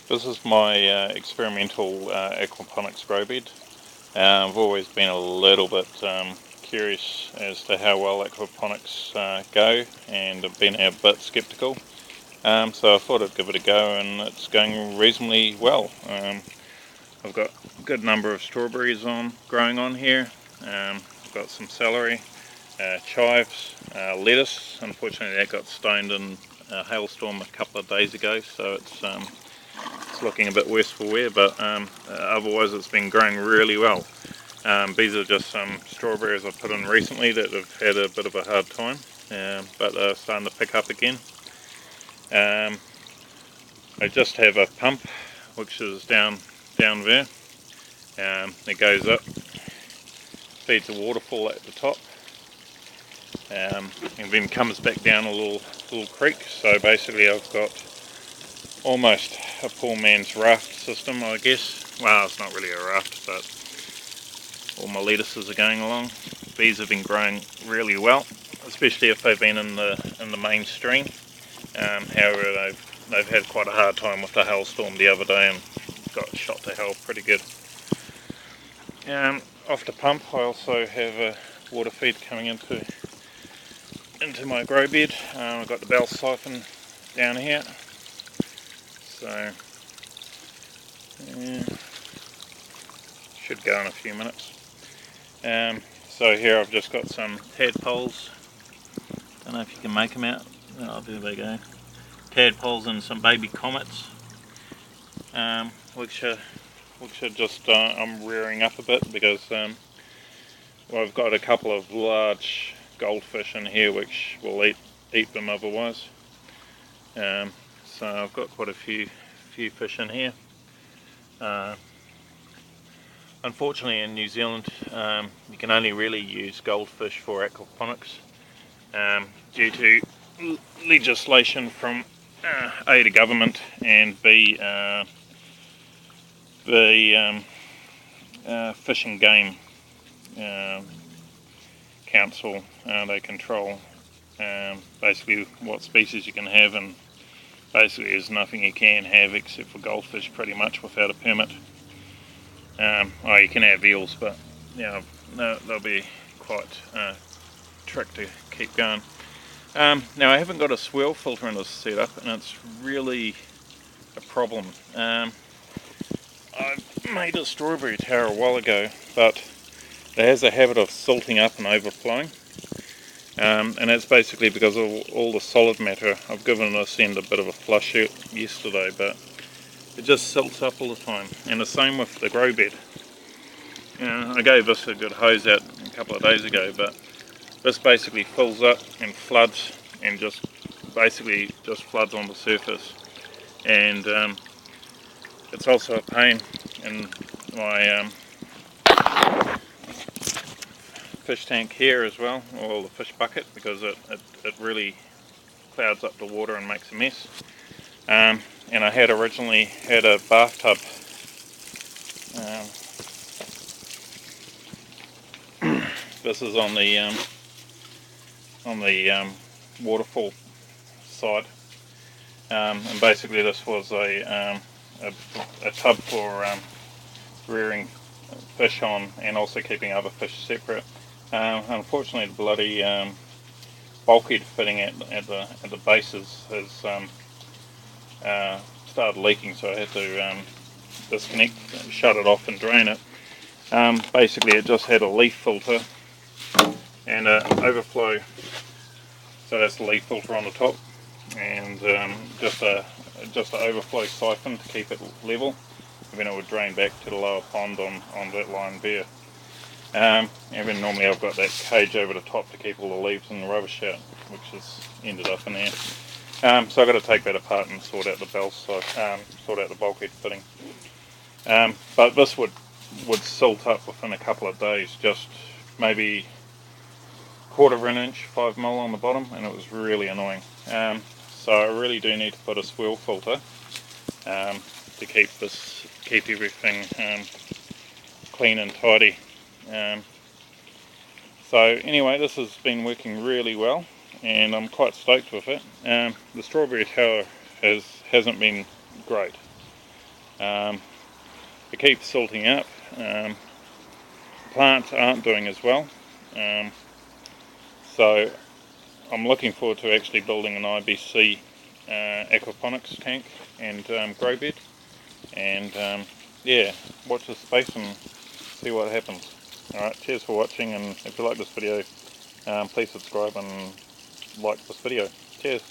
This is my experimental aquaponics grow bed. I've always been a little bit curious as to how well aquaponics go, and I've been a bit sceptical. So I thought I'd give it a go, and it's going reasonably well. I've got a good number of strawberries growing on here. I've got some celery, chives, lettuce. Unfortunately that got stoned in a hailstorm a couple of days ago, so it's looking a bit worse for wear, but otherwise it's been growing really well. These are just some strawberries I've put in recently that have had a bit of a hard time, but they're starting to pick up again. I just have a pump which is down there. It goes up, feeds a waterfall at the top, and then comes back down a little creek. So basically I've got almost a poor man's raft system, I guess. Well, it's not really a raft, but all my lettuces are going along. Bees have been growing really well, especially if they've been in the main stream. However, they've had quite a hard time with the hailstorm the other day and got shot to hell pretty good. Off the pump, I also have a water feed coming into my grow bed. I've got the bell siphon down here. So, should go in a few minutes. So here I've just got some tadpoles. Don't know if you can make them out. Oh, there they go. Tadpoles and some baby comets, which are just I'm rearing up a bit because well, I've got a couple of large goldfish in here which will eat them otherwise. So I've got quite a few fish in here. Unfortunately in New Zealand you can only really use goldfish for aquaponics due to legislation from A, the government, and B, the Fish and Game Council. They control basically what species you can have, and basically there's nothing you can have except for goldfish pretty much without a permit. Oh, you can have eels, but yeah, they'll be quite trick to keep going. Now I haven't got a swirl filter in this setup, and it's really a problem. I made a strawberry tower a while ago, but it has a habit of silting up and overflowing, and that's basically because of all the solid matter. I've given this end a bit of a flush yesterday, but it just silts up all the time, and the same with the grow bed. I gave this a good hose out a couple of days ago, but this basically fills up and floods, and just floods on the surface, and it's also a pain in my fish tank here as well, or the fish bucket, because it really clouds up the water and makes a mess. And I had originally had a bathtub this is on the waterfall side, and basically this was a tub for rearing fish on, and also keeping other fish separate. Unfortunately the bloody bulkhead fitting at the bases has started leaking, so I had to disconnect, shut it off and drain it. Basically it just had a leaf filter and an overflow, so that's the leaf filter on the top, and just an overflow siphon to keep it level, and then it would drain back to the lower pond on that line there. And then normally I've got that cage over the top to keep all the leaves and the rubbish out, which has ended up in there. So I've got to take that apart and sort out the sort out the bulkhead fitting. But this would silt up within a couple of days, just maybe 1/4 of an inch, 5 mil on the bottom, and it was really annoying. So I really do need to put a swirl filter to keep everything clean and tidy. So anyway, this has been working really well, and I'm quite stoked with it. The strawberry tower hasn't been great. It keeps silting up. Plants aren't doing as well. So I'm looking forward to actually building an IBC aquaponics tank and grow bed, and yeah, watch this space and see what happens. Alright, cheers for watching, and if you like this video, please subscribe and like this video. Cheers.